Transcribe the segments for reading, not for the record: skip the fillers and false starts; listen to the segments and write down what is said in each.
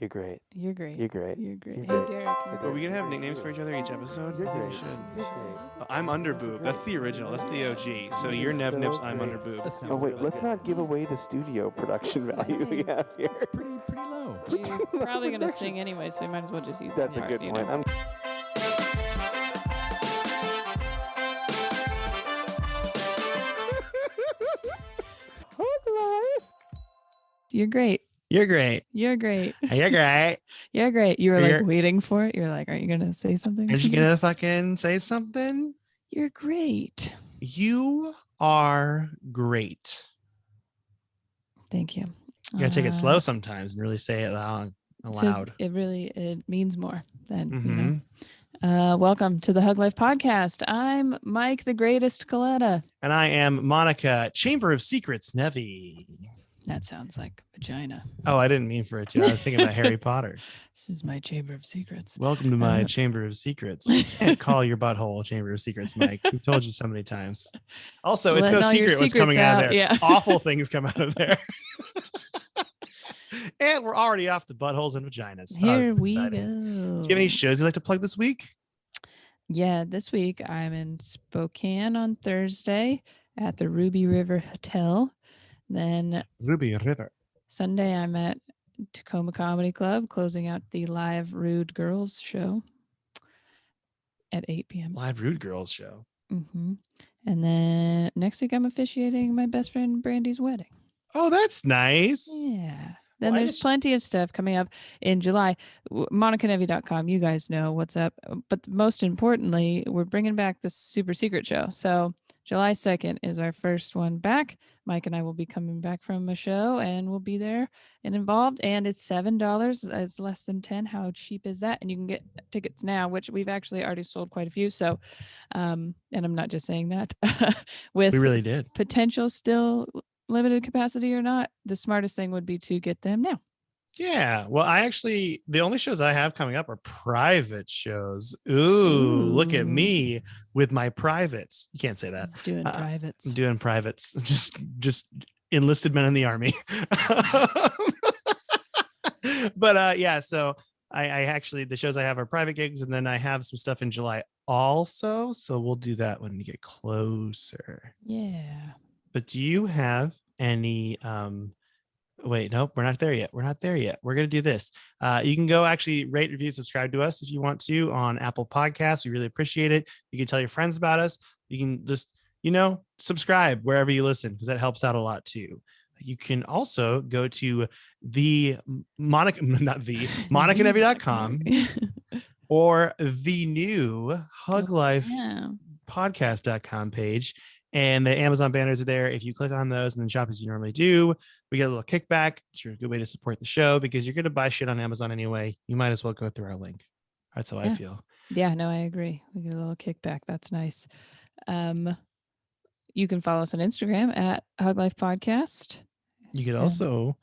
You're great. You're great. You're great. You're great. You're Hey, great. Derek. Are we gonna have nicknames for each other each episode? You're I think great. we should. You're great. I'm Underboob. That's the original. That's the OG. So you're Nev Nips. I'm Underboob. Oh wait, let's not give away the studio production value we have here. It's pretty low. You're probably going to sing anyway, so you might as well just use That's that a part, good you point. know? You're great. You're great. You're great. You're great. You're great. You were You're- like waiting for it. You're like, aren't you going to say something? Are you gonna fucking say something? You're great. You are great. Thank you. You gotta take it slow sometimes and really say it aloud. It means more than, you Mhm. know. Welcome to the Hug Life podcast. I'm Mike, the greatest Coletta. And I am Monica, Chamber of Secrets, Nevi. That sounds like vagina. Oh, I didn't mean for it to. I was thinking about Harry Potter. This is my chamber of secrets. Welcome to my Chamber of Secrets. You can't call your butthole Chamber of Secrets, Mike. We've told you so many times. Also, it's Letting no all your secret what's secrets coming out of out, there. yeah. Awful things come out of there. And we're already off to buttholes and vaginas. Oh, Here this is we go. exciting. Do you have any shows you'd like to plug this week? Yeah, this week I'm in Spokane on Thursday at the Ruby River Hotel. Then Ruby River. Sunday I'm at Tacoma Comedy Club closing out the live Rude Girls show at 8 p.m. Live Rude Girls show. Mm-hmm. And then next week I'm officiating my best friend Brandy's wedding. Oh, that's nice. Yeah. Then Well, I there's just- plenty of stuff coming up in July. MonicaNevy.com. You guys know what's up. But most importantly, we're bringing back this super secret show. So July 2nd is our first one back. Mike and I will be coming back from a show and we'll be there and involved. And it's $7. It's less than 10. How cheap is that? And you can get tickets now, which we've actually already sold quite a few. So, and I'm not just saying that with We really did. potential still limited capacity or not, the smartest thing would be to get them now. Yeah. Well, the only shows I have coming up are private shows. Ooh, look at Ooh. me with my privates. You can't say that. It's doing privates. I'm doing privates. Just enlisted men in the army. But yeah, so I actually, the shows I have are private gigs, and then I have some stuff in July also. So we'll do that when we get closer. Yeah. But do you have any wait, nope, we're not there yet. We're going to do this. You can go actually rate, review, subscribe to us if you want to on Apple Podcasts. We really appreciate it. You can tell your friends about us. You can just, subscribe wherever you listen, because that helps out a lot too. You can also go to MonicaNevy.com or the new huglifepodcast.com page. And the Amazon banners are there. If you click on those and then shop as you normally do, we get a little kickback. It's a good way to support the show, because you're going to buy shit on Amazon anyway. You might as well go through our link. That's how I feel. Yeah, no, I agree. We get a little kickback. That's nice. You can follow us on Instagram at Hug Life Podcast. You could also,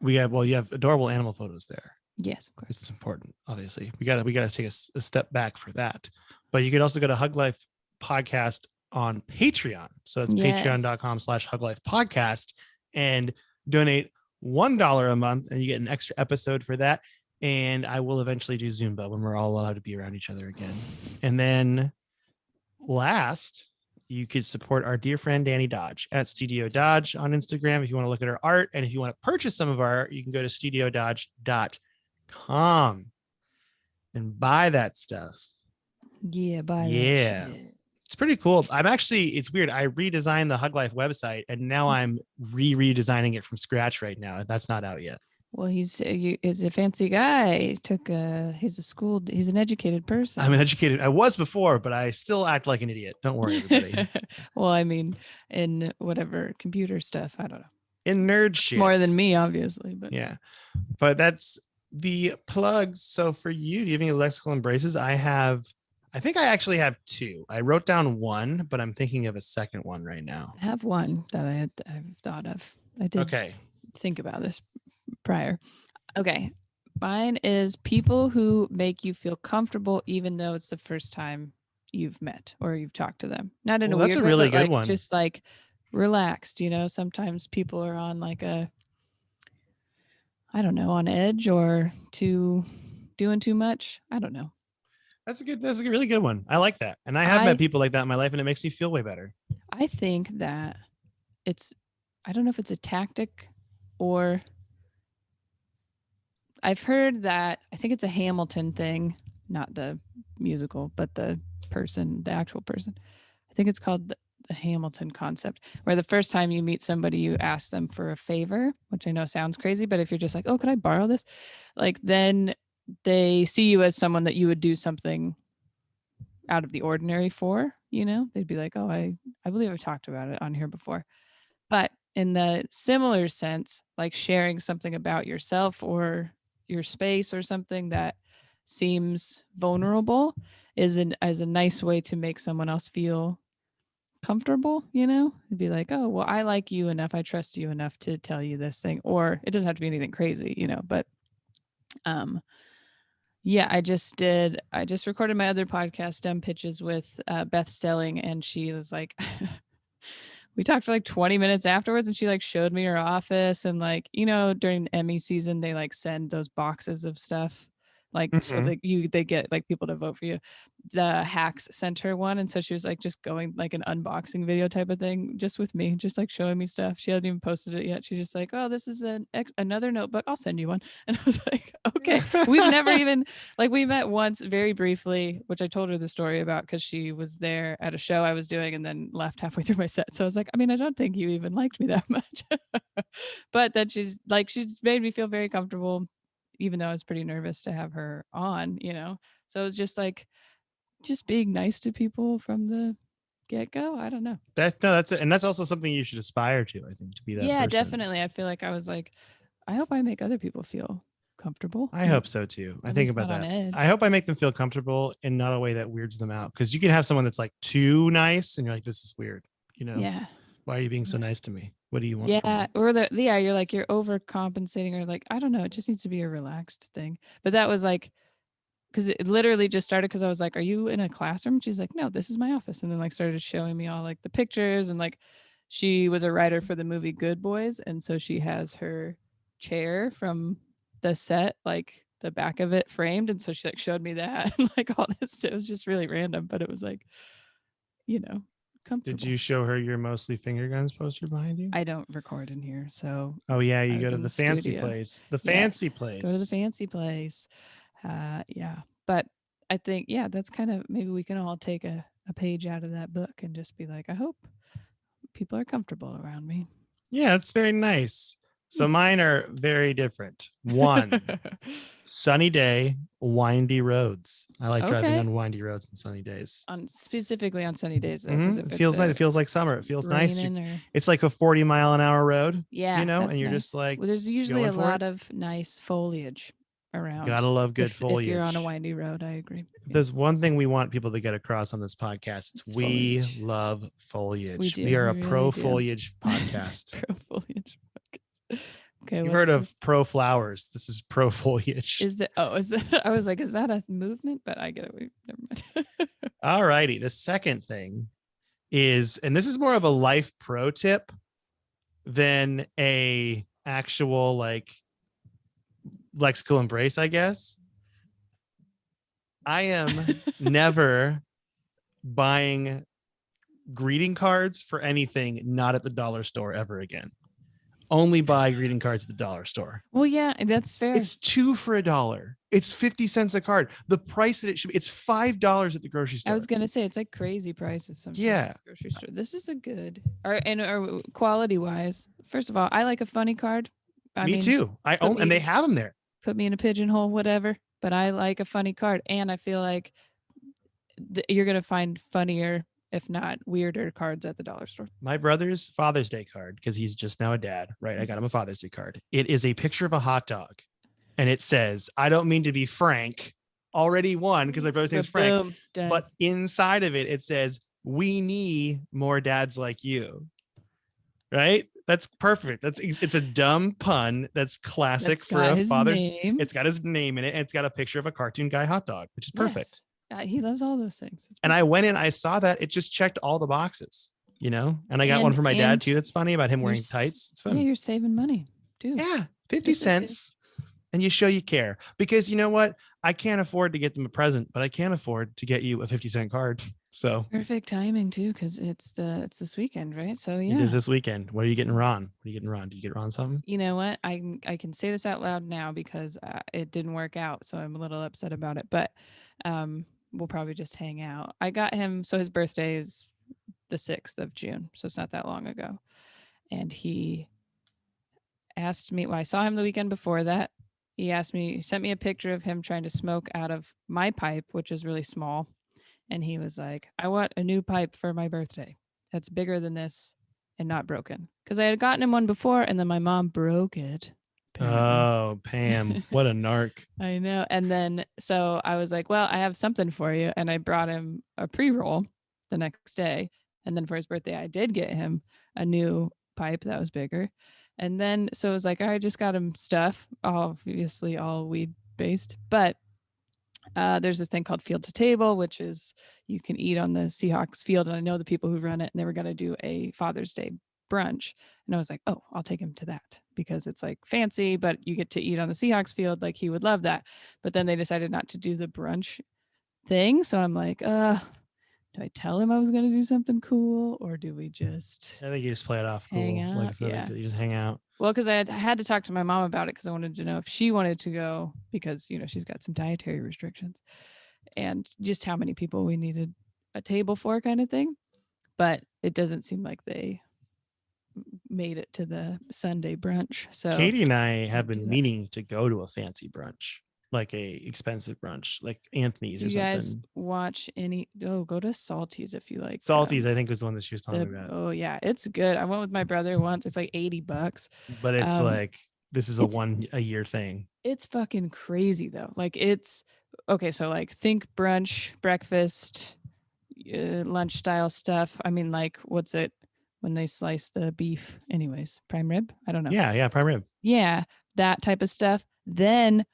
you have adorable animal photos there. Yes, of course. This is important. Obviously, we got to take a step back for that. But you could also go to Hug Life Podcast on Patreon. So it's patreon.com/huglifepodcast and donate $1 a month, and you get an extra episode for that. And I will eventually do Zumba when we're all allowed to be around each other again. And then last, you could support our dear friend Danny Dodge at Studio Dodge on Instagram if you want to look at her art. And if you want to purchase some of our art, you can go to studiododge.com and buy that stuff. Yeah, bye. Yeah. It's pretty cool. It's weird. I redesigned the Hug Life website, and now I'm redesigning it from scratch right now. That's not out yet. Well, he's a fancy guy. He's an educated person. I'm an educated. I was before, but I still act like an idiot. Don't worry, everybody. Well, I mean, in whatever computer stuff, I don't know. In nerd shit. More than me, obviously, but yeah. But that's the plugs. So for you, do you have any lexical embraces? I think I actually have two. I wrote down one, but I'm thinking of a second one right now. I have one that I've thought of. I did think about this prior. Okay. Mine is people who make you feel comfortable, even though it's the first time you've met or you've talked to them. Not in a weird way, that's a really but good like, one. just like relaxed, sometimes people are on like a, I don't know, on edge or doing too much. I don't know. That's a really good one. I like that. And I have met people like that in my life, and it makes me feel way better. I think that I don't know if it's a tactic or I've heard that, I think it's a Hamilton thing, not the musical, but the actual person. I think it's called the Hamilton concept, where the first time you meet somebody, you ask them for a favor, which I know sounds crazy, but if you're just like, oh, could I borrow this? Like, then they see you as someone that you would do something out of the ordinary for, they'd be like, oh, I believe I've talked about it on here before. But in the similar sense, like sharing something about yourself or your space or something that seems vulnerable is a nice way to make someone else feel comfortable, It'd be like, oh, well, I like you enough, I trust you enough to tell you this thing. Or it doesn't have to be anything crazy, but yeah, I just recorded my other podcast, Dumb Pitches, with Beth Stelling, and she was like, we talked for like 20 minutes afterwards, and she like showed me her office, and like, during Emmy season, they like send those boxes of stuff, like so like they get like people to vote for you. The Hacks sent her one, and so she was like just going like an unboxing video type of thing, just with me, just like showing me stuff. She hadn't even posted it yet. She's just like, oh, this is another notebook, I'll send you one. And I was like, okay. We've never even, like, we met once very briefly, which I told her the story about because she was there at a show I was doing and then left halfway through my set. So I was like, I mean, I don't think you even liked me that much. But that she's made me feel very comfortable, even though I was pretty nervous to have her on, So it was just like, just being nice to people from the get-go. I don't know. That's it. And that's also something you should aspire to, I think, to be that yeah, person. Definitely. I feel like I was like, I hope I make other people feel comfortable. I hope so too. I think about that. I hope I make them feel comfortable in not a way that weirds them out. Because you can have someone that's like too nice and you're like, this is weird. Yeah. Why are you being so nice to me? What do you want? Yeah. Or you're like, you're overcompensating, or like, I don't know. It just needs to be a relaxed thing. But that was like, because it literally just started because I was like, are you in a classroom? She's like, no, this is my office. And then like started showing me all like the pictures, and like she was a writer for the movie Good Boys. And so she has her chair from the set, like the back of it framed. And so she like showed me that and like all this. It was just really random, but it was like, comfortable. Did you show her your Mostly Finger Guns poster behind you? I don't record in here. So oh yeah, you go to the fancy place. The fancy place. Go to the fancy place. Yeah. But I think, that's kind of, maybe we can all take a page out of that book and just be like, I hope people are comfortable around me. Yeah, it's very nice. So mine are very different. One, sunny day, windy roads. I like driving on windy roads on sunny days. Specifically on sunny days. It feels nice. It feels like summer. It feels nice. It's like a 40-mile-an-hour road. Yeah. And you're just like, well, there's usually a lot of nice foliage around. Gotta love good foliage. If you're on a windy road, I agree. There's one thing we want people to get across on this podcast. It's we foliage. Love foliage. We are a pro-foliage podcast. Pro-foliage podcast. Okay. You've heard of pro-flowers. This is pro-foliage. Is that? I was like, is that a movement? But I get it. Never mind. All righty. The second thing is, and this is more of a life pro tip than a actual like lexical embrace, I guess. I am never buying greeting cards for anything not at the dollar store ever again. Only buy greeting cards at the dollar store. Well, yeah, that's fair. It's $2 for $1. It's 50 cents a card. The price that it should be, it's $5 at the grocery store. I was gonna say it's like crazy prices. Sometimes yeah, grocery store. This is a good, or quality wise. First of all, I like a funny card. Me too. And they have them there. Put me in a pigeonhole, whatever. But I like a funny card, and I feel like you're gonna find funnier, if not weirder, cards at the dollar store. My brother's Father's Day card, because he's just now a dad, right? I got him a Father's Day card. It is a picture of a hot dog, and it says, "I don't mean to be frank." Already won because my brother's name is Frank. Boom, but inside of it, it says, "We need more dads like you." Right? That's perfect. It's a dumb pun. That's classic for a father's name. It's got his name in it, and it's got a picture of a cartoon guy hot dog, which is perfect. Yes. He loves all those things. And I went in, I saw that it just checked all the boxes, and I got one for my dad too. That's funny about him wearing tights. It's fun. Yeah, you're saving money too. Yeah. 50 cents. and you show you care, because you know what? I can't afford to get them a present, but I can afford to get you a 50-cent card. So Perfect timing too, because it's this weekend, right? So it yeah. is this weekend. What are you getting, Ron? What are you getting, Ron? Do you get Ron something? You know what? I can say this out loud now because it didn't work out, so I'm a little upset about it. But we'll probably just hang out. I got him. So his birthday is the 6th of June, so it's not that long ago. And he asked me. Well, I saw him the weekend before that. He sent me a picture of him trying to smoke out of my pipe, which is really small. And he was like, I want a new pipe for my birthday that's bigger than this and not broken. Because I had gotten him one before and then my mom broke it. Apparently. Oh, Pam, what a narc. I know. And then so I was like, well, I have something for you. And I brought him a pre-roll the next day. And then for his birthday, I did get him a new pipe that was bigger. And then so it was like, I just got him stuff, obviously all weed based. But there's this thing called Field to Table, which is you can eat on the Seahawks field. And I know the people who run it, and they were going to do a Father's Day brunch. And I was like, oh, I'll take him to that because it's like fancy, but you get to eat on the Seahawks field. Like he would love that. But then they decided not to do the brunch thing. So I'm like, do I tell him I was going to do something cool, or do we just I think you just play it off cool. hang out? Like Yeah. you just hang out. Well, because I had to talk to my mom about it because I wanted to know if she wanted to go because, you know, she's got some dietary restrictions and just how many people we needed a table for kind of thing. But it doesn't seem like they made it to the Sunday brunch. So Katie and I have can't do been that. meaning to go to a fancy brunch, like a expensive brunch, like Anthony's Do or you guys something. watch any? Oh, go to Salty's if you like. Salty's, I think, was the one that she was the- talking about. oh yeah, it's good. I went with my brother once. It's like $80. But it's like this is it's- a year thing. It's fucking crazy though. Like it's okay. So like think brunch, breakfast, lunch style stuff. I mean, like what's it when they slice the beef? Anyways, prime rib. I don't know. Yeah, prime rib. Yeah, that type of stuff. Then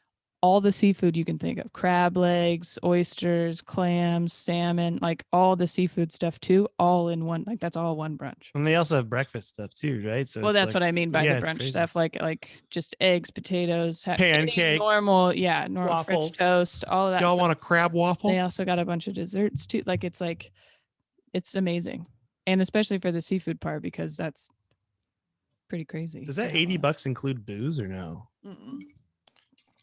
all the seafood you can think of: crab legs, oysters, clams, salmon, like all the seafood stuff too, all in one. Like that's all one brunch. And they also have breakfast stuff too, right? So Well, it's that's like, what I mean by yeah, the it's brunch crazy. stuff, like just eggs, potatoes, any Pancakes, normal, normal waffles. French toast, all of that. Y'all stuff. want a crab waffle? They also got a bunch of desserts too. Like it's amazing, and especially for the seafood part because that's pretty crazy. Does that $80 include booze or no? Mm-mm.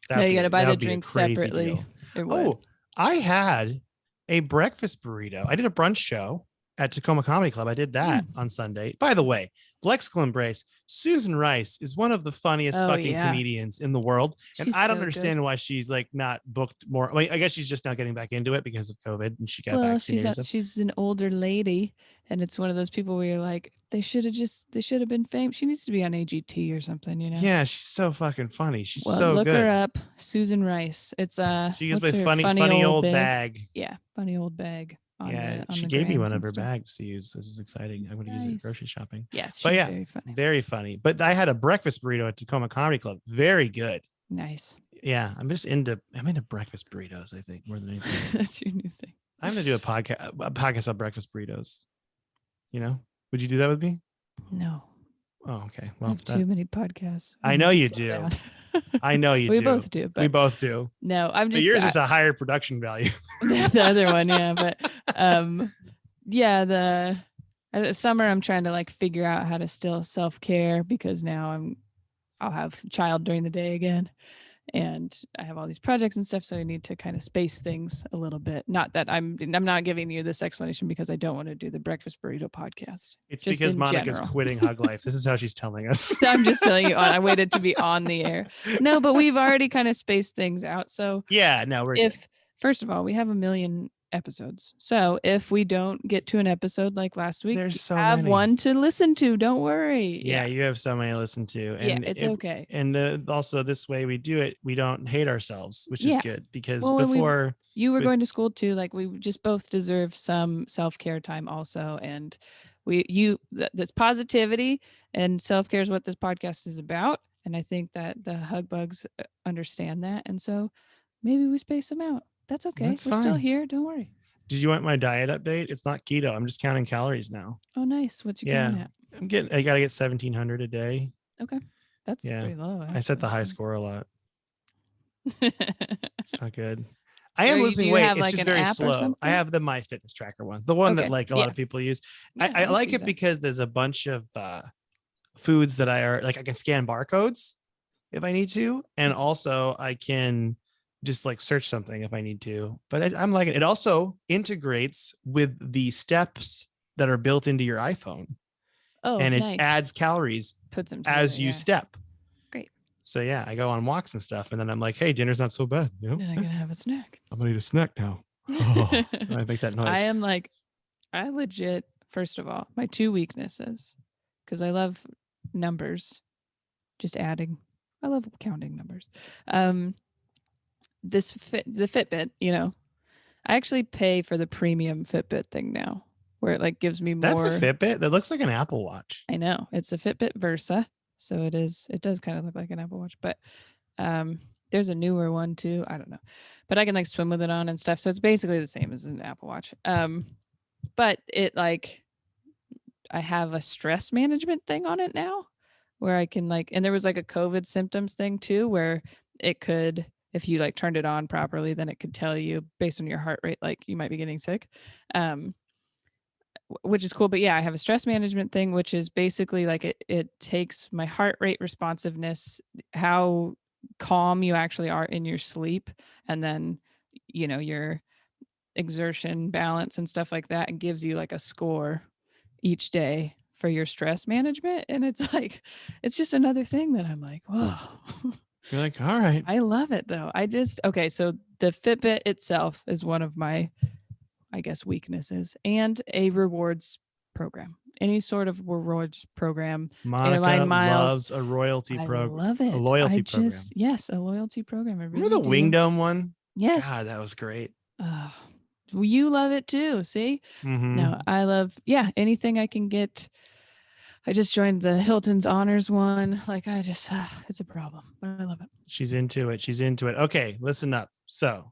That'd No, you be- got to buy that the would be a drinks crazy separately. deal. It would. Oh, I had a breakfast burrito. I did a brunch show at Tacoma Comedy Club. I did that on Sunday. By the way, lexical embrace. Susan Rice is one of the funniest Oh, fucking yeah. comedians in the world. And She's I don't so good. understand why she's like not booked more. I mean, I guess she's just now getting back into it because of COVID and she got Well, vaccinated. and stuff. she's an older lady, and it's one of those people where you're like, they should have been famous. She needs to be on AGT or something, you know. Yeah, she's so fucking funny. She's Well, so look good. her up, Susan Rice. It's She gives what's me her funny old bag. Yeah, funny old bag. Yeah, on she the gave me grams one of and her stuff. bags to use. This is exciting. I'm going to use it Nice. grocery shopping. Yes, she's But yeah, very funny. very funny. But I had a breakfast burrito at Tacoma Comedy Club. Very good. Nice. Yeah, I'm into breakfast burritos, I think, more than anything. That's your new thing. I'm gonna do a podcast on breakfast burritos. You know? Would you do that with me? No. Oh, okay. I Well, have too many podcasts. I We know need to you slow do. down. I know you we do. both do, but We both do. no, I'm But just yours is a higher production value. the other one, yeah. But yeah, the summer I'm trying to like figure out how to still self-care because now I'll have a child during the day again. And I have all these projects and stuff, so I need to kind of space things a little bit. Not that I'm not giving you this explanation because I don't want to do the breakfast burrito podcast. It's Just because in Monica's general. quitting Hug Life. This is how she's telling us. I'm just telling you I waited to be on the air. No, but we've already kind of spaced things out. So Yeah, no, we're good. first of all, we have 1 million episodes. So if we don't get to an episode like last week, There's you so have many. one to listen to. Don't worry. Yeah, you have so many to listen to. Yeah, And it's okay. And also this way we do it, we don't hate ourselves, which is Yeah. good because Well, when before you were with- going to school too, like we just both deserve some self-care time also. And that's positivity and self-care is what this podcast is about. And I think that the Hug Bugs understand that. And so maybe we space them out. That's okay. That's We're still fine. here. Don't worry. Did you want my diet update? It's not keto. I'm just counting calories now. Oh, nice. What's your Yeah. count at? I gotta get 1,700 a day. Okay. That's Yeah. pretty low. I set the high actually. score a lot. It's not good. I am Do losing you weight. have It's like just an very app or slow. I something? have the My Fitness Tracker one, the one that Okay. like a lot of people use. Yeah, I like use it that. because there's a bunch of foods that I are like I can scan barcodes if I need to, and also I can just like search something if I need to. But I'm liking it. It also integrates with the steps that are built into your iPhone, Oh, and it nice. adds calories Puts them together. as you step. Great. So yeah, I go on walks and stuff, and then I'm like, hey, dinner's not so bad. You know, Then I can have a snack. I'm gonna eat a snack now. Oh, I make that noise. I am like, I legit, first of all, my two weaknesses, because I love numbers, just adding. I love counting numbers. The Fitbit, I actually pay for the premium Fitbit thing now, where it like gives me more. That's a Fitbit that looks like an Apple Watch. I know it's a Fitbit Versa, so it is. It does kind of look like an Apple Watch, but there's a newer one too. I don't know, but I can like swim with it on and stuff. So it's basically the same as an Apple Watch. But it like I have a stress management thing on it now, where I can like, and there was like a COVID symptoms thing too, where it could, if you like turned it on properly, then it could tell you based on your heart rate, like you might be getting sick. Which is cool. But yeah, I have a stress management thing, which is basically like it takes my heart rate responsiveness, how calm you actually are in your sleep, and then, your exertion balance and stuff like that, and gives you like a score each day for your stress management. And it's like, it's just another thing that I'm like, whoa. You're like, all right. I love it though. Okay. So the Fitbit itself is one of my, I guess, weaknesses, and a rewards program. Any sort of rewards program. Monica airline miles. loves a royalty I program. love it. A loyalty program. Yes, a loyalty program. I really Remember the do. Wingdome one? Yes. God, that was great. You love it too. See? Mm-hmm. No, I love, anything I can get. I just joined the Hilton's Honors one. Like, it's a problem, but I love it. She's into it. Okay, listen up. So,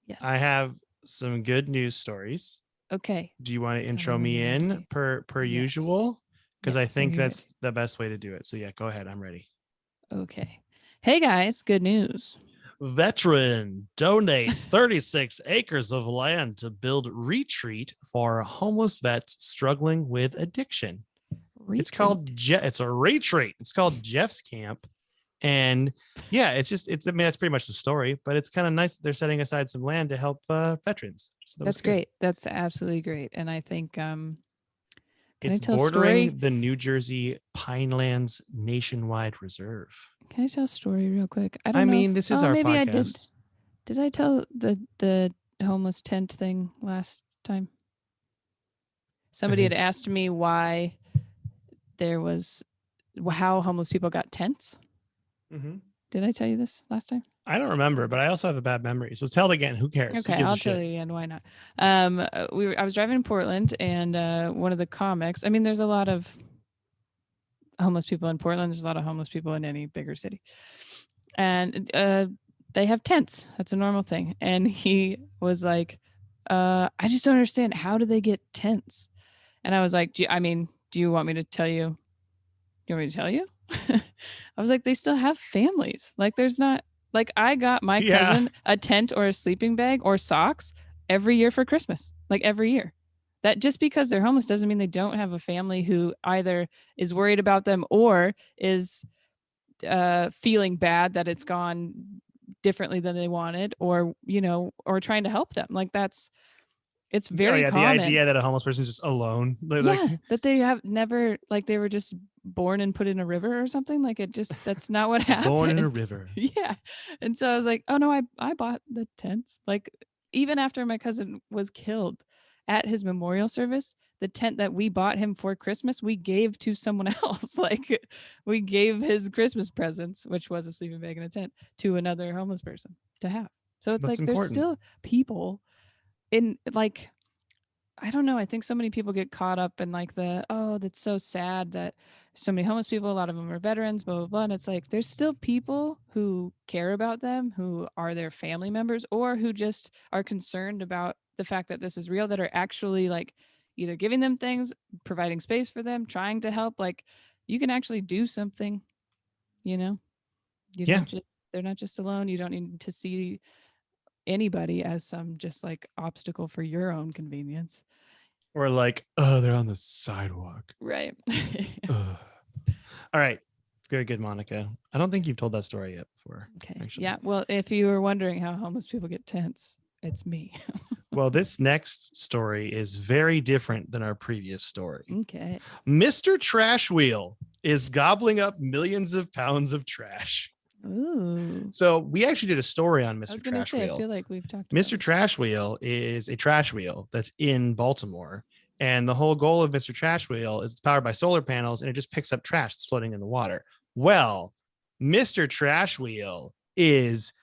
yes, I have some good news stories. Okay. Do you want to intro me in per usual? Because I think that's the best way to do it. So yeah, go ahead. I'm ready. Okay. Hey guys, good news. Veteran donates 36 acres of land to build retreat for homeless vets struggling with addiction. It's called it's a retreat. It's called Jeff's Camp. And yeah, I mean, that's pretty much the story, but it's kind of nice that they're setting aside some land to help veterans. So that's great. That's absolutely great. And I think it's bordering the New Jersey Pinelands Nationwide Reserve. Can I tell a story real quick? I mean, this is our maybe podcast. I did. Did I tell the homeless tent thing last time? Somebody had asked me why how homeless people got tents. Mm-hmm. Did I tell you this last time? I don't remember, but I also have a bad memory. So tell it again. Who cares? Okay, I'll tell you again. Why not? I was driving in Portland, and one of the comics. I mean, there's a lot of homeless people in Portland. There's a lot of homeless people in any bigger city, and they have tents. That's a normal thing. And he was like, "I just don't understand. How do they get tents?" And I was like, "Do you want me to tell you? Do you want me to tell you?" I was like, they still have families. Like, there's not, like, I got my cousin a tent or a sleeping bag or socks every year for Christmas. Like, every year. That just because they're homeless doesn't mean they don't have a family who either is worried about them or is feeling bad that it's gone differently than they wanted, or or trying to help them. Like, it's very common. The idea that a homeless person is just alone. That they have never, like, they were just born and put in a river or something. Like, that's not what happened. Born in a river. Yeah. And so I was like, oh no, I bought the tents. Like, even after my cousin was killed, at his memorial service, the tent that we bought him for Christmas, we gave to someone else. Like, we gave his Christmas presents, which was a sleeping bag and a tent, to another homeless person to have. So it's like, there's still people in, like, I don't know. I think so many people get caught up in like that's so sad that so many homeless people, a lot of them are veterans, blah, blah, blah. And it's like, there's still people who care about them, who are their family members, or who just are concerned about the fact that this is real, that are actually like either giving them things, providing space for them, trying to help. Like, you can actually do something, you don't just, they're not just alone. You don't need to see anybody as some just like obstacle for your own convenience. Or like, oh, they're on the sidewalk. Right. Ugh. All right. It's very good, Monica. I don't think you've told that story yet before. Okay. Actually. Yeah. Well, if you were wondering how homeless people get tents, it's me. Well, this next story is very different than our previous story. Okay. Mr. Trash Wheel is gobbling up millions of pounds of trash. Ooh. So we actually did a story on I was Mr. going to Trash say, Wheel. I feel like we've talked Mr. about Trash Wheel is a trash wheel that's in Baltimore. And the whole goal of Mr. Trash Wheel is it's powered by solar panels and it just picks up trash that's floating in the water. Well, Mr. Trash Wheel is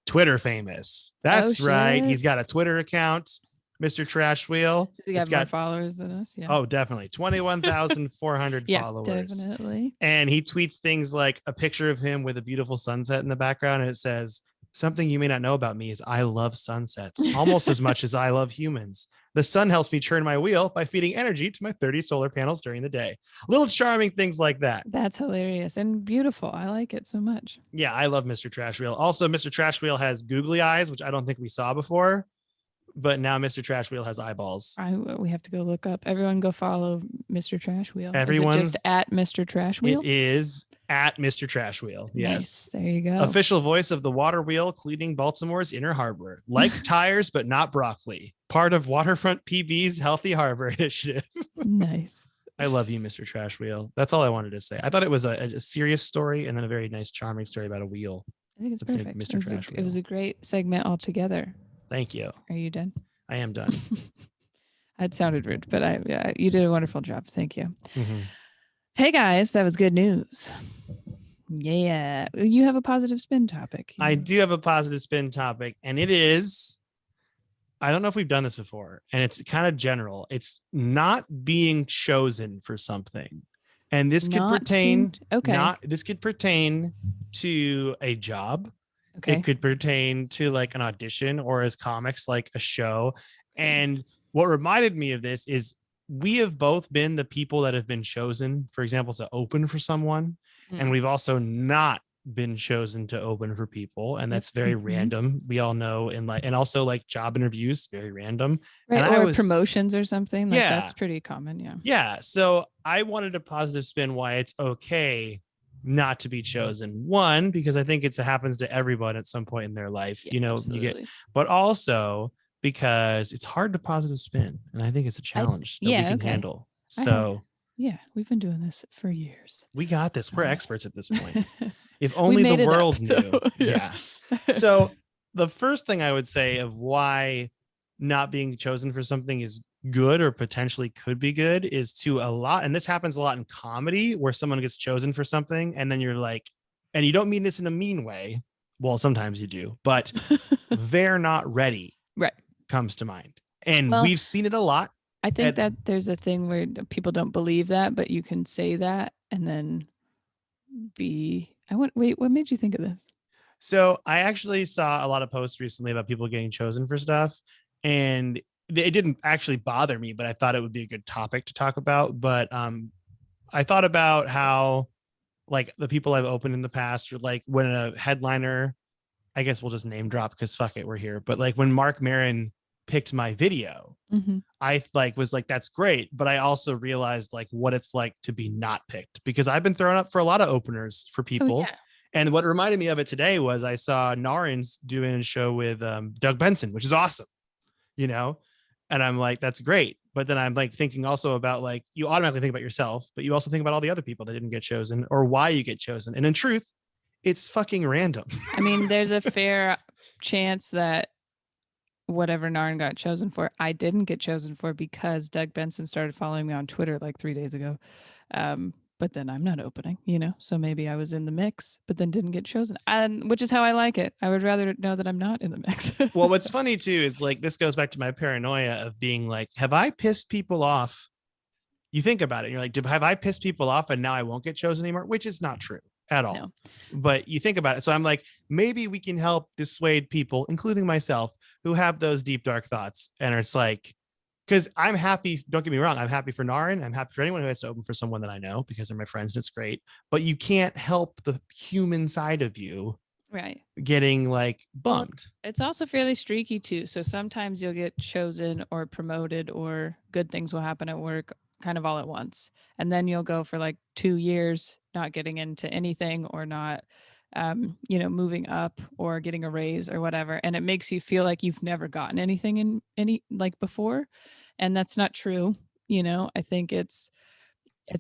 Twitter famous. That's right. shit. He's got a Twitter account, Mr. Trash Wheel. Does he have It's more got, followers than us? Yeah. oh, definitely 21,400 yeah, followers. definitely. And he tweets things like a picture of him with a beautiful sunset in the background. And it says, something you may not know about me is I love sunsets almost as much as I love humans. The sun helps me turn my wheel by feeding energy to my 30 solar panels during the day. Little charming things like that. That's hilarious and beautiful. I like it so much. Yeah, I love Mr. Trash Wheel. Also, Mr. Trash Wheel has googly eyes, which I don't think we saw before. But now Mr. Trash Wheel has eyeballs. We have to go look up. Everyone go follow Mr. Trash Wheel. Everyone, is it just at Mr. Trash Wheel? It is at Mr. Trash Wheel. Yes. Nice. There you go. Official voice of the water wheel cleaning Baltimore's inner harbor. Likes tires, but not broccoli. Part of Waterfront PB's Healthy Harbor Initiative. Nice. I love you, Mr. Trash Wheel. That's all I wanted to say. I thought it was a serious story and then a very nice, charming story about a wheel. I think it's Let's name perfect. Mr. Trash It was a great segment altogether. Thank you. Are you done? I am done. That sounded rude, but you did a wonderful job. Thank you. Mhm. Hey guys, that was good news. Yeah, you have a positive spin topic. I do have a positive spin topic, and it is, I don't know if we've done this before, and it's kind of general. It's not being chosen for something. And this could pertain this could pertain to a job. Okay. It could pertain to like an audition or as comics, like a show. And what reminded me of this is we have both been the people that have been chosen, for example, to open for someone. And we've also not been chosen to open for people. And that's very random. We all know, and also like job interviews, very random. Right. And or promotions or something. Like, yeah. That's pretty common. Yeah. Yeah. So I wanted a positive spin why it's okay not to be chosen. One, because I think it happens to everyone at some point in their life. Yeah, you know, absolutely. but also because it's hard to positive spin. And I think it's a challenge that we can handle. So we've been doing this for years. We got this. We're experts at this point. If only the world knew. Yeah. So the first thing I would say of why not being chosen for something is good or potentially could be good is to a lot. And this happens a lot in comedy where someone gets chosen for something and then you're like, and you don't mean this in a mean way. Well, sometimes you do, but they're not ready. Right. Comes to mind. And we've seen it a lot. I think that there's a thing where people don't believe that, but you can say that and then wait, what made you think of this? So I actually saw a lot of posts recently about people getting chosen for stuff, and it didn't actually bother me, but I thought it would be a good topic to talk about. But I thought about how like the people I've opened in the past, or like when a headliner, I guess we'll just name drop because fuck it, we're here. But like when Mark Maron picked my video, I was like, that's great. But I also realized like what it's like to be not picked, because I've been thrown up for a lot of openers for people. Oh, yeah. And what reminded me of it today was I saw Narin's doing a show with Doug Benson, which is awesome, you know? And I'm like, that's great. But then I'm like thinking also about like, you automatically think about yourself, but you also think about all the other people that didn't get chosen or why you get chosen. And in truth, it's fucking random. I mean, there's a fair chance that whatever Narin got chosen for, I didn't get chosen for because Doug Benson started following me on Twitter like 3 days ago. But then I'm not opening, you know, so maybe I was in the mix, but then didn't get chosen, which is how I like it. I would rather know that I'm not in the mix. Well, what's funny too is like, this goes back to my paranoia of being like, have I pissed people off? You think about it. You're like, have I pissed people off and now I won't get chosen anymore? Which is not true at all. No. But you think about it. So I'm like, maybe we can help dissuade people, including myself, who have those deep, dark thoughts. And it's like, because I'm happy, don't get me wrong, I'm happy for Narin. I'm happy for anyone who has to open for someone that I know because they're my friends and it's great. But you can't help the human side of you Right. getting like Well, bummed. it's also fairly streaky too. So sometimes you'll get chosen or promoted or good things will happen at work kind of all at once. And then you'll go for like 2 years not getting into anything or not moving up or getting a raise or whatever. And it makes you feel like you've never gotten anything in any like before. And that's not true. I think it's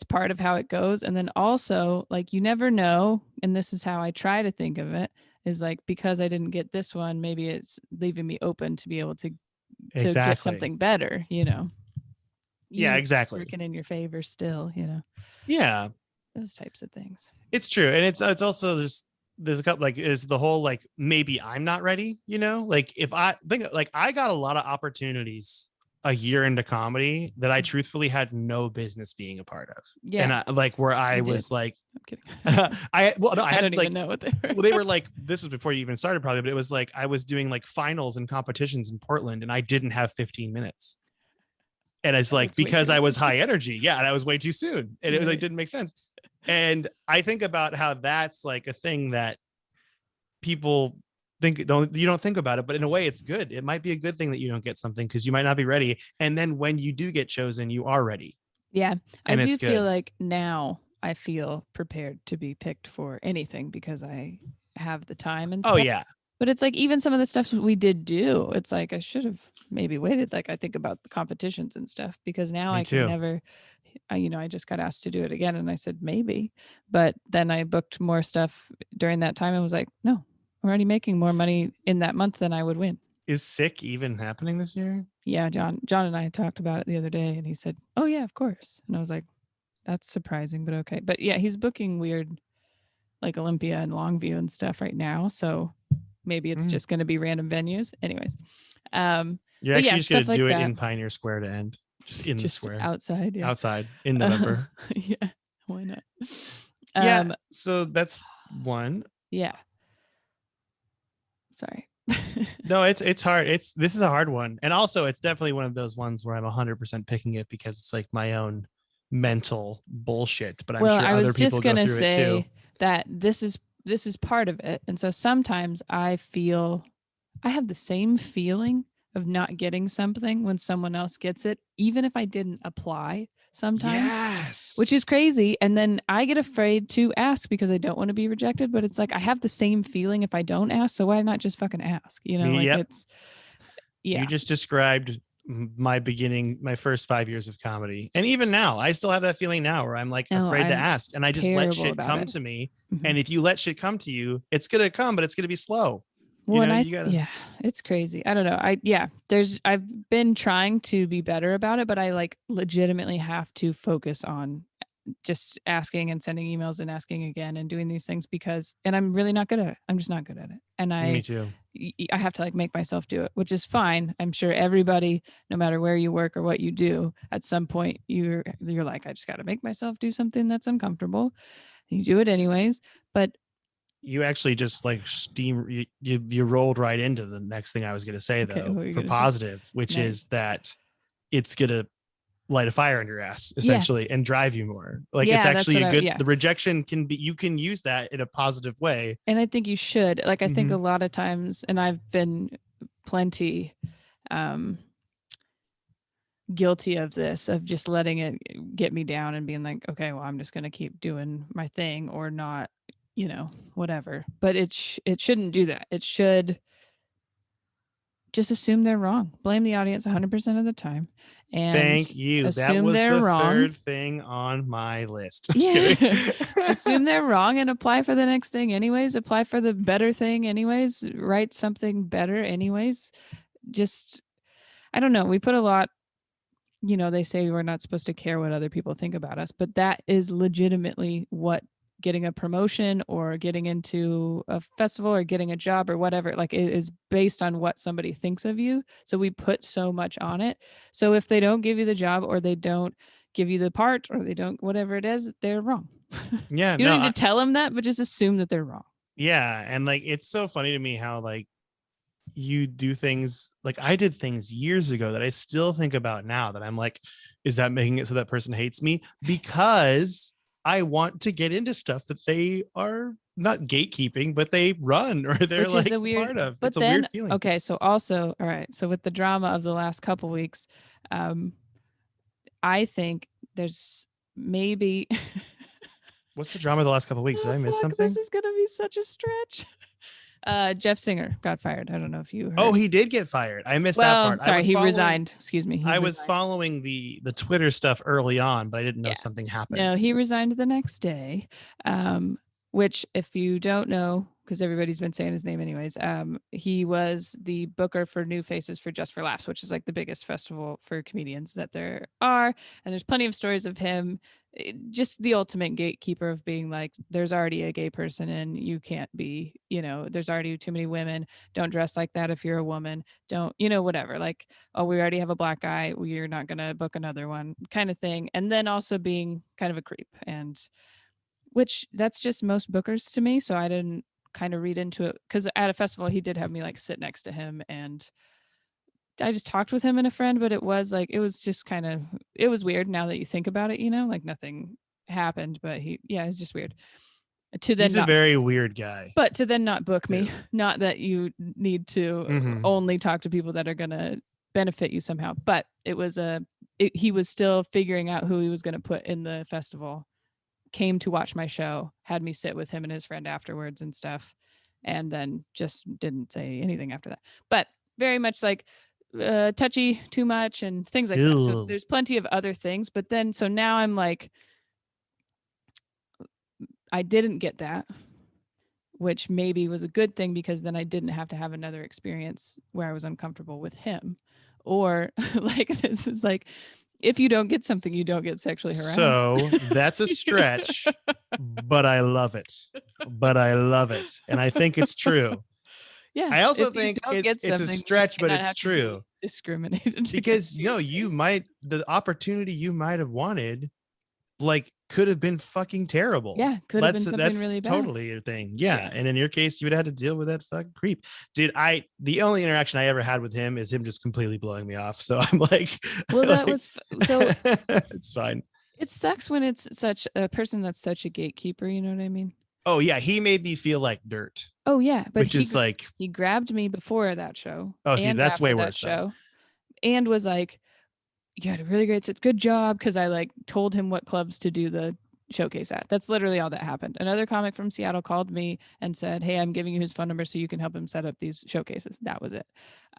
part of how it goes. And then also, like, you never know, and this is how I try to think of it, is like, because I didn't get this one, maybe it's leaving me open to be able to get Exactly. something better, Yeah, exactly. working in your favor still, Yeah, those types of things. it's true. And it's also just there's a couple like is the whole like maybe I'm not ready, like if I think like I got a lot of opportunities a year into comedy that I truthfully had no business being a part of. Yeah. And I, like where I You was did. like I'm kidding. I had don't like even know what they were. well, they were like, this was before you even started probably, but it was like I was doing like finals and competitions in Portland and I didn't have 15 minutes. And it's like because I was high energy. Yeah. And I was way too soon. And it was like didn't make sense. And I think about how that's like a thing that people you don't think about it, but in a way it's good. It might be a good thing that you don't get something because you might not be ready. And then when you do get chosen, you are ready. Yeah. And I do it's feel good. like now I feel prepared to be picked for anything because I have the time and stuff. Oh yeah. But it's like even some of the stuff we did do, it's like I should have maybe waited. Like I think about the competitions and stuff because now Me I too. can never, I just got asked to do it again and I said maybe. But then I booked more stuff during that time and was like, no, I'm already making more money in that month than I would win. Is Sick even happening this year? Yeah, John and I talked about it the other day and he said, oh yeah, of course. And I was like, that's surprising, but okay. But yeah, he's booking weird like Olympia and Longview and stuff right now. So maybe it's just going to be random venues. Anyways. You're actually just going to do it that. in Pioneer Square to end. Just in the square. Outside. Yeah. Outside in November. Yeah. Why not? Yeah. So that's one. Yeah. Sorry. No, it's hard. This is a hard one. And also it's definitely one of those ones where I'm 100% picking it because it's like my own mental bullshit, but I'm sure other people go through it too. That this is part of it. And so sometimes I feel I have the same feeling of not getting something when someone else gets it, even if I didn't apply sometimes. Yes. Which is crazy. And then I get afraid to ask because I don't want to be rejected. But it's like I have the same feeling if I don't ask. So why not just fucking ask? It's You just described my first 5 years of comedy. And even now, I still have that feeling now where I'm like afraid to ask. And I just let shit come to me. Mm-hmm. And if you let shit come to you, it's gonna come, but it's gonna be slow. Well, it's crazy. I don't know. I've been trying to be better about it, but I like legitimately have to focus on just asking and sending emails and asking again and doing these things and I'm really not good at it. I'm just not good at it. And me too. I have to like make myself do it, which is fine. I'm sure everybody, no matter where you work or what you do, at some point you're like, I just got to make myself do something that's uncomfortable. You do it anyways, but you actually just like you rolled right into the next thing I was going to say though, for positive, which is that it's going to light a fire in your ass essentially and drive you more. Like it's actually the rejection you can use that in a positive way. And I think you should. Like, I think a lot of times, and I've been plenty guilty of this, of just letting it get me down and being like, okay, well, I'm just going to keep doing my thing or not, whatever. But it shouldn't do that. It should just assume they're wrong. Blame the audience 100% of the time. And thank you. That was the third thing on my list. I'm just kidding. Assume they're wrong and apply for the next thing anyways. Apply for the better thing anyways. Write something better anyways. Just, I don't know. We put a lot, they say we're not supposed to care what other people think about us, but that is legitimately what getting a promotion or getting into a festival or getting a job or whatever, like it is based on what somebody thinks of you. So we put so much on it. So if they don't give you the job or they don't give you the part or they don't, whatever it is, they're wrong. Yeah. You don't need to tell them that, but just assume that they're wrong. Yeah. And like, it's so funny to me how like you do things, like I did things years ago that I still think about now that I'm like, is that making it so that person hates me? Because I want to get into stuff that they are not gatekeeping, but they run or they're which like is a weird, part of. but It's a then, weird feeling. okay, so also, all right, so with the drama of the last couple weeks, I think there's maybe What's the drama of the last couple of weeks? Did I miss fuck, something? this is gonna be such a stretch. Jeff Singer got fired. I don't know if you heard. Oh, he did get fired. I missed that well, part. sorry, he resigned. Excuse me. I was following the Twitter stuff early on, but I didn't know Yeah. something happened. No, he resigned the next day. Which, if you don't know, because everybody's been saying his name anyways, he was the booker for New Faces for Just for Laughs, which is like the biggest festival for comedians that there are. And there's plenty of stories of him, just the ultimate gatekeeper of being like, there's already a gay person and you can't be, there's already too many women. Don't dress like that if you're a woman. Don't, whatever. Like, oh, we already have a black guy. We're not going to book another one kind of thing. And then also being kind of a creep, and which that's just most bookers to me. So I didn't kind of read into it, because at a festival he did have me like sit next to him, and I just talked with him and a friend, but it was just kind of, it was weird now that you think about it, like nothing happened, but it's just weird. He's a very weird guy. But to then not book too. me, not that you need to only talk to people that are going to benefit you somehow, but it was he was still figuring out who he was going to put in the festival, came to watch my show, had me sit with him and his friend afterwards and stuff, and then just didn't say anything after that. But very much like touchy too much and things like that. So there's plenty of other things, but then so now I'm like, I didn't get that, which maybe was a good thing, because then I didn't have to have another experience where I was uncomfortable with him, or like, this is like, if you don't get something, you don't get sexually harassed. So that's a stretch, but I love it. And I think it's true. Yeah. I also think it's a stretch, but it's true. Discriminated. Because the opportunity you might have wanted, like, could have been fucking terrible. Yeah, could have been something really bad. Totally your thing. Yeah. And in your case, you would have had to deal with that fucking creep. Dude, the only interaction I ever had with him is him just completely blowing me off. So I'm like, well, that was so it's fine. It sucks when it's such a person that's such a gatekeeper, you know what I mean? Oh yeah, he made me feel like dirt. Oh yeah, but he grabbed me before that show. Oh, see, that's way worse. Show, and was like, "You had a really good job," because I like told him what clubs to do the showcase at. That's literally all that happened. Another comic from Seattle called me and said, "Hey, I'm giving you his phone number so you can help him set up these showcases." That was it.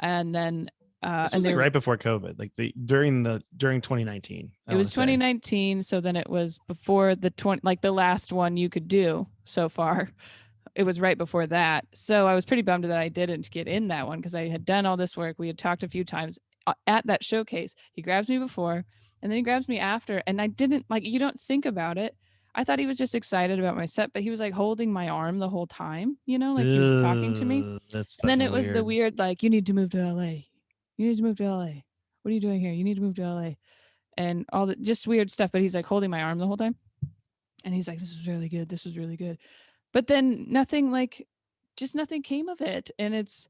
And then this was right before COVID, like during 2019. It was 2019, so then it was before the the last one you could do so far. It was right before that, so I was pretty bummed that I didn't get in that one, because I had done all this work. We had talked a few times at that showcase. He grabs me before, and then he grabs me after, and I didn't you don't think about it. I thought he was just excited about my set, but he was like holding my arm the whole time, he was talking to me. And then it was the weird, like, you need to move to LA. You need to move to LA. What are you doing here? You need to move to LA. And all the just weird stuff. But he's like holding my arm the whole time. And he's like, this was really good. This was really good. But then nothing nothing came of it. And it's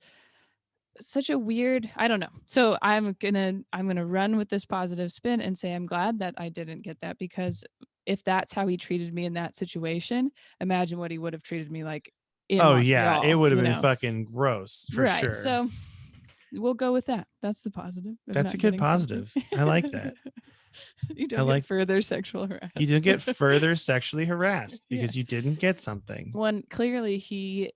such a weird, I don't know. So I'm gonna run with this positive spin and say I'm glad that I didn't get that, because if that's how he treated me in that situation, imagine what he would have treated me like in Montreal, yeah, it would have been fucking gross for sure. So we'll go with that. That's the positive. That's a good positive. I like that. You don't get further sexual harassment. You didn't get further sexually harassed because you didn't get something. One, clearly he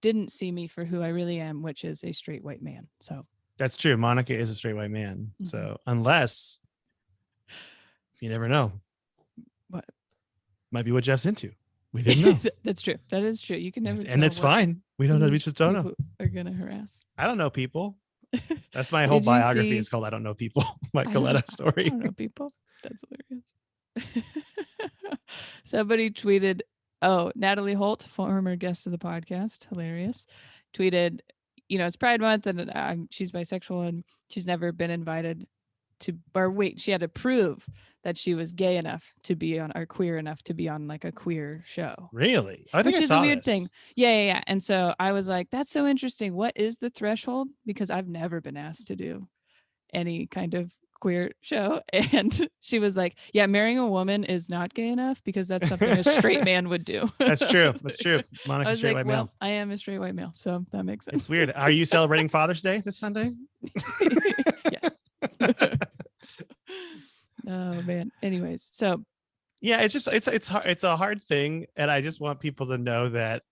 didn't see me for who I really am, which is a straight white man. So that's true. Monica is a straight white man. Mm-hmm. So unless, you never know. What? Might be what Jeff's into. We didn't know. That's true. That is true. You can never and that's fine. We don't know. We just don't know. Are gonna harass. I don't know people. That's my whole biography. It's called I Don't Know People. My Coletta story. I don't know people. That's hilarious. Somebody tweeted, Natalie Holt, former guest of the podcast, hilarious, tweeted, it's Pride Month and she's bisexual and she's never been invited she had to prove that she was gay enough to be on, or queer enough to be on like a queer show. Really? I think which I is saw a weird this. thing. Yeah. And so I was like, that's so interesting. What is the threshold? Because I've never been asked to do any kind of queer show, and she was like, yeah, marrying a woman is not gay enough because that's something a straight man would do. That's true. That's true. I Monica's was straight like, white well, male. I am a straight white male, so that makes sense. It's weird. Are you celebrating Father's Day this Sunday? Yes. Oh man. Anyways, so Yeah, it's a hard thing, and I just want people to know that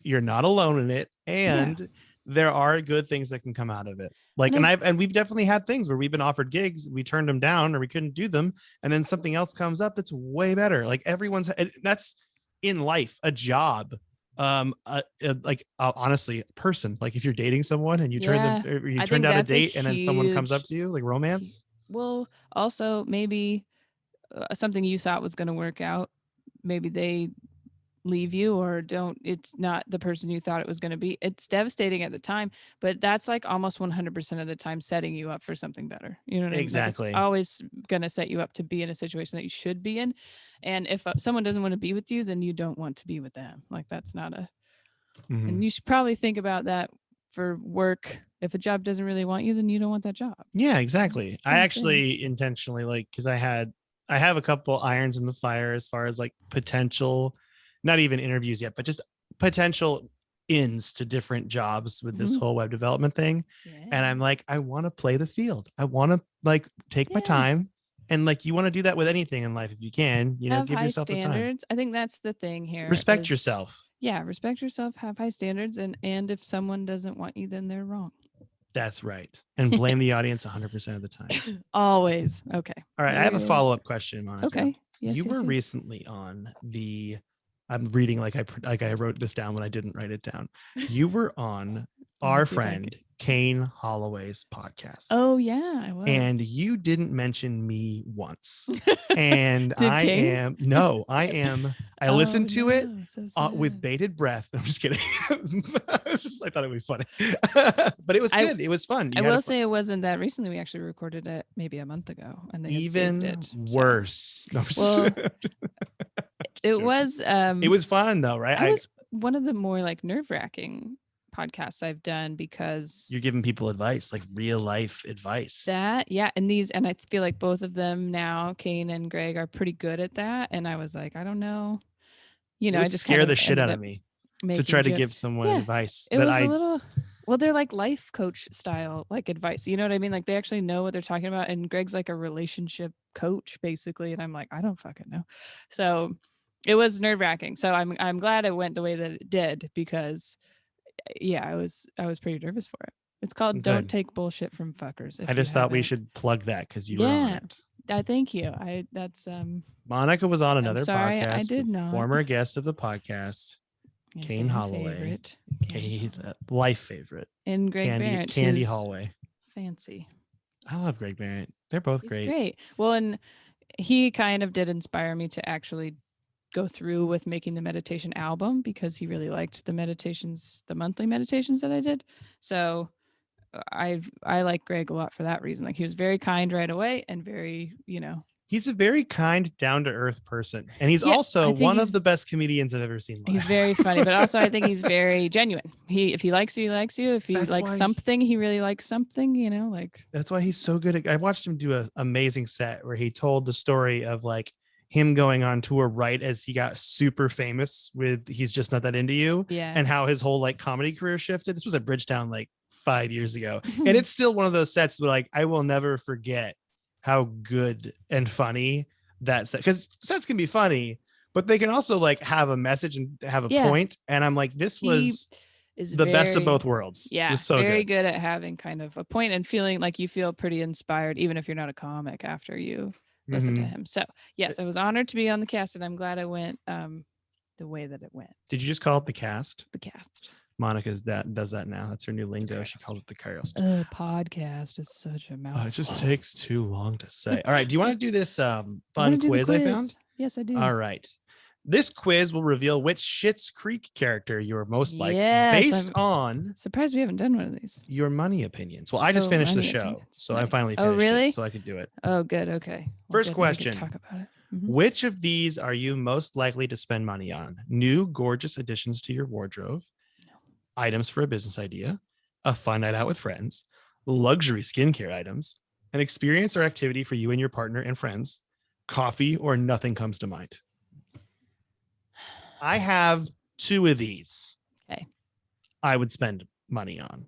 you're not alone in it, and there are good things that can come out of it. Like, and we've definitely had things where we've been offered gigs, we turned them down, or we couldn't do them, and then something else comes up that's way better. Like that's in life, a job. Honestly, a person. Like if you're dating someone and you turn down a date, and then someone comes up to you, like romance. Well, also maybe something you thought was going to work out, maybe they leave you or don't, it's not the person you thought it was going to be. It's devastating at the time, but that's like almost 100% of the time setting you up for something better. You know what I mean? Exactly. Like it's always going to set you up to be in a situation that you should be in. And if someone doesn't want to be with you, then you don't want to be with them. Like that's not and you should probably think about that for work. If a job doesn't really want you, then you don't want that job. Yeah, exactly. I actually intentionally because I have a couple irons in the fire as far as like potential, not even interviews yet, but just potential ins to different jobs with this whole web development thing. Yeah. And I'm like, I want to play the field. I want to like take my time. And like, you want to do that with anything in life. If you can, give yourself the time. I think that's the thing here. Respect yourself. Yeah. Respect yourself, have high standards. And if someone doesn't want you, then they're wrong. That's right. And blame the audience 100% of the time. Always. Okay. All right. I have a follow-up question, Monica. Okay. Yes, you were recently on I'm reading like I wrote this down when I didn't write it down. You were on our friend Kane Holloway's podcast. Oh yeah, I was. And you didn't mention me once. And I listened to it with bated breath. I'm just kidding. I thought it would be funny. But it was good. It was fun. I will say it wasn't that recently. We actually recorded it maybe a month ago, and they even worse. No, well, it was fun though, right? It was one of the more like nerve-wracking podcasts I've done because you're giving people advice, like real life advice. And I feel like both of them now, Kane and Greg, are pretty good at that. And I was like, I don't know, I just scare the shit out of me to try to give someone advice. It was a little. Well, they're like life coach style, like advice. You know what I mean? Like they actually know what they're talking about. And Greg's like a relationship coach, basically. And I'm like, I don't fucking know. So it was nerve-wracking. So I'm glad it went the way that it did because I was pretty nervous for it. It's called Don't Take Bullshit from Fuckers. I just thought we should plug that because you were on it. Thank you. Monica was on another podcast. I did not. Former guest of the podcast, Kane Holloway. Life favorite. And Greg Barrett. Candy Holloway. Fancy. I love Greg Barrett. They're both great. Well, and he kind of did inspire me to actually go through with making the meditation album because he really liked the monthly meditations that I did. So I like Greg a lot for that reason. Like he was very kind right away and very, he's a very kind, down to earth person. And he's also one of the best comedians I've ever seen live. He's very funny, but also I think he's very genuine. If he likes you, he likes you. If he likes something, he really likes something, like. That's why he's so good I watched him do an amazing set where he told the story of like him going on tour right as he got super famous with He's Just Not That Into You. Yeah. And how his whole like comedy career shifted. This was at Bridgetown like 5 years ago. And it's still one of those sets where like I will never forget how good and funny that set, because sets can be funny, but they can also like have a message and have a point. And I'm like, this was the best of both worlds. Yeah. It was so very good at having kind of a point and feeling like you feel pretty inspired, even if you're not a comic after you listen to him. So yes, I was honored to be on the cast, and I'm glad I went the way that it went. Did you just call it the cast? The cast. Monica's does that now. That's her new lingo. She calls it the cast. Podcast is such a mouthful. It just takes too long to say. All right. Do you want to do this fun quiz I found? Yes, I do. All right. This quiz will reveal which Schitt's Creek character you are most like based on. Surprised we haven't done one of these. Your money opinions. Well, I just finished the show, so nice. I finally finished it, so I could do it. Oh, good. Okay. First question. Talk about it. Which of these are you most likely to spend money on? New, gorgeous additions to your wardrobe, items for a business idea, a fun night out with friends, luxury skincare items, An experience or activity for you and your partner and friends, coffee, or nothing comes to mind. I have 2 of these. Okay. I would spend money on.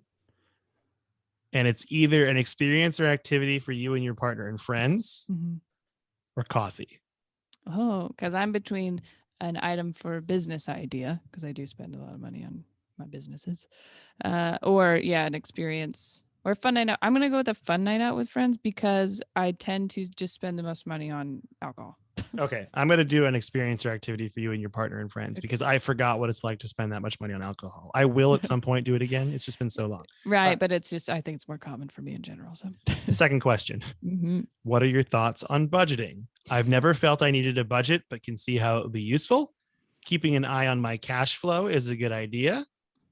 And it's either an experience or activity for you and your partner and friends or coffee. Oh, because I'm between an item for a business idea, because I do spend a lot of money on my businesses, or an experience or a fun night out. I'm gonna go with a fun night out with friends because I tend to just spend the most money on alcohol. Okay, I'm going to do an experience or activity for you and your partner and friends because I forgot what it's like to spend that much money on alcohol. I will at some point do it again. It's just been so long. Right, but it's just I think it's more common for me in general. So, second question. What are your thoughts on budgeting? I've never felt I needed a budget, but can see how it would be useful. Keeping an eye on my cash flow is a good idea.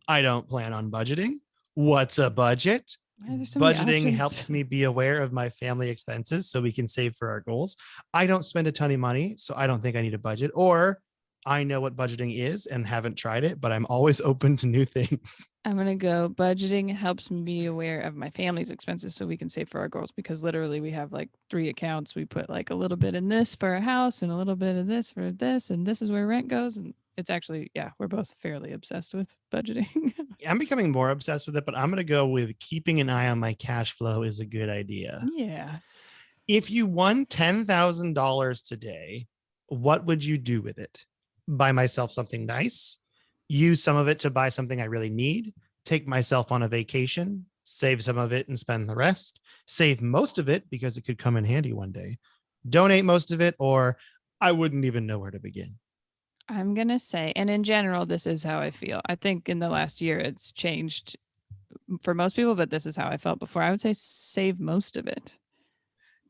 I don't plan on budgeting. What's a budget? Budgeting helps me be aware of my family expenses so we can save for our goals. I don't spend a ton of money, so I don't think I need a budget. Or I know what budgeting is and haven't tried it, but I'm always open to new things. I'm going to go budgeting helps me be aware of my family's expenses so we can save for our goals, because literally we have like 3 accounts. We put like a little bit in this for a house and a little bit of this for this, and this is where rent goes. And it's actually, we're both fairly obsessed with budgeting. I'm becoming more obsessed with it, but I'm going to go with keeping an eye on my cash flow is a good idea. Yeah. If you won $10,000 today, what would you do with it? Buy myself something nice, use some of it to buy something I really need, take myself on a vacation, save some of it and spend the rest, save most of it because it could come in handy one day, donate most of it, or I wouldn't even know where to begin. I'm going to say, and in general, this is how I feel. I think in the last year it's changed for most people, but this is how I felt before. I would say save most of it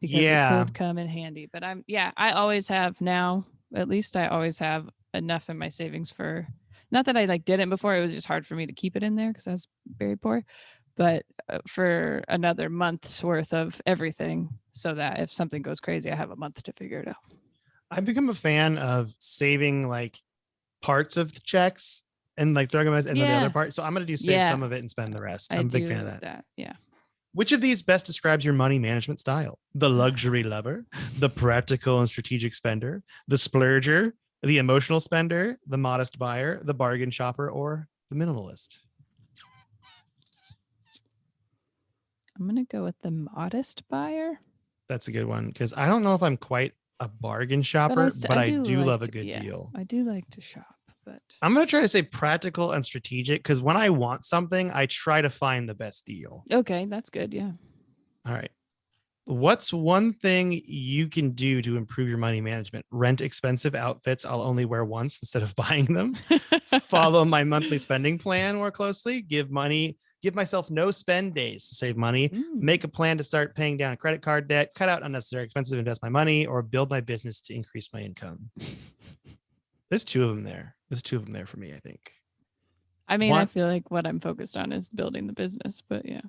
because it could come in handy. But I always have now, at least I always have enough in my savings for, not that I like didn't before, it was just hard for me to keep it in there because I was very poor, but for another month's worth of everything so that if something goes crazy, I have a month to figure it out. I've become a fan of saving like parts of the checks and like throwing them and then the other part. So I'm going to do save some of it and spend the rest. I'm a big fan of that. Yeah. Which of these best describes your money management style? The luxury lover, the practical and strategic spender, the splurger, the emotional spender, the modest buyer, the bargain shopper, or the minimalist? I'm going to go with the modest buyer. That's a good one because I don't know if I'm quite a bargain shopper, but I do love a good deal. I do like to shop, but I'm going to try to say practical and strategic because when I want something, I try to find the best deal. Okay, that's good. Yeah. All right. What's one thing you can do to improve your money management? Rent expensive outfits I'll only wear once instead of buying them. Follow my monthly spending plan more closely. Give myself no spend days to save money. Make a plan to start paying down credit card debt. Cut out unnecessary expenses to invest my money, or build my business to increase my income. There's 2 of them there. There's 2 of them there for me, I think. I mean, I feel like what I'm focused on is building the business, but yeah.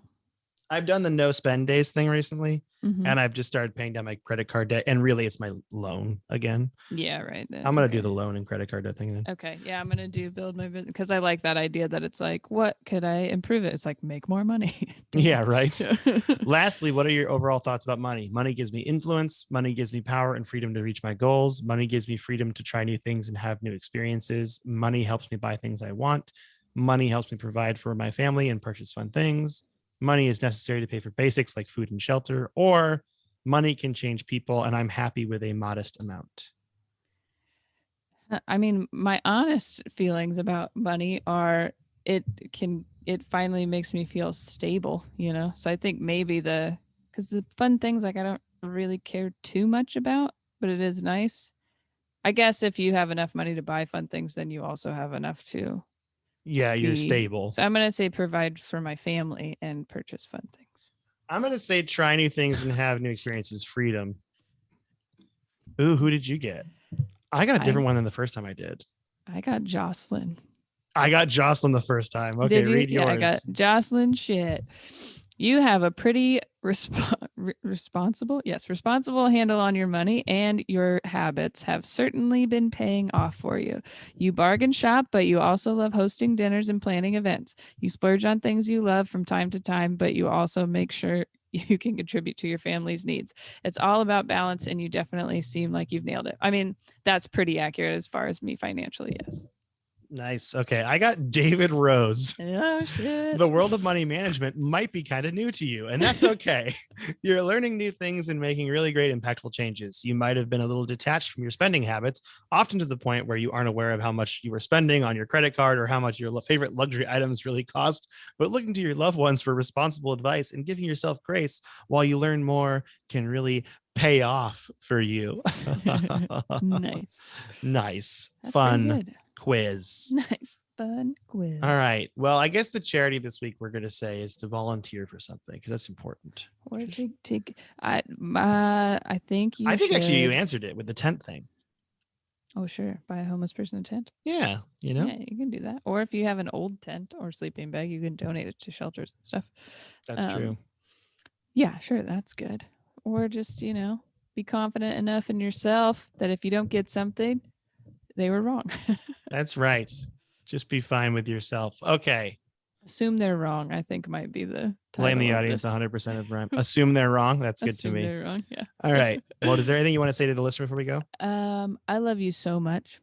I've done the no spend days thing recently, and I've just started paying down my credit card debt. And really, it's my loan again. Yeah, right. I'm going to do the loan and credit card debt thing then. Okay. Yeah, I'm going to build my business because I like that idea that it's like, what could I improve it? It's like, make more money. Yeah, right. Lastly, what are your overall thoughts about money? Money gives me influence. Money gives me power and freedom to reach my goals. Money gives me freedom to try new things and have new experiences. Money helps me buy things I want. Money helps me provide for my family and purchase fun things. Money is necessary to pay for basics like food and shelter, or money can change people, and I'm happy with a modest amount. I mean, my honest feelings about money are it finally makes me feel stable, So I think maybe because the fun things, like I don't really care too much about, but it is nice. I guess if you have enough money to buy fun things, then you also have enough to. Yeah, you're stable. So I'm going to say provide for my family and purchase fun things. I'm going to say try new things and have new experiences. Freedom. Ooh, who did you get? I got a different one than the first time I did. I got Jocelyn. I got Jocelyn the first time. Okay, read yours. Yeah, I got Jocelyn shit. You have a pretty responsible handle on your money, and your habits have certainly been paying off for you. You bargain shop, but you also love hosting dinners and planning events. You splurge on things you love from time to time, but you also make sure you can contribute to your family's needs. It's all about balance, and you definitely seem like you've nailed it. I mean, that's pretty accurate as far as me financially is. Nice. Okay. I got David Rose. Oh, shit. The world of money management might be kind of new to you, and that's okay. You're learning new things and making really great, impactful changes. You might have been a little detached from your spending habits, often to the point where you aren't aware of how much you were spending on your credit card or how much your favorite luxury items really cost. But looking to your loved ones for responsible advice and giving yourself grace while you learn more can really pay off for you. Nice. Nice. That's Fun pretty good. quiz. Nice. Fun quiz. All right. Well, I guess the charity this week we're going to say is to volunteer for something because that's important. Or take. I think you. I think actually you should- answered it with the tent thing. Oh, sure. Buy a homeless person a tent. Yeah. You know, Yeah, you can do that. Or if you have an old tent or sleeping bag, you can donate it to shelters and stuff. that's true. Yeah, sure. That's good. Or just, be confident enough in yourself that if you don't get something, they were wrong. That's right. Just be fine with yourself. Okay. Assume they're wrong, I think might be the Blame the title of audience this. 100% of rhyme. Assume they're wrong. That's good to Assume me. they're wrong. Yeah. All right. Well, is there anything you want to say to the listener before we go? I love you so much.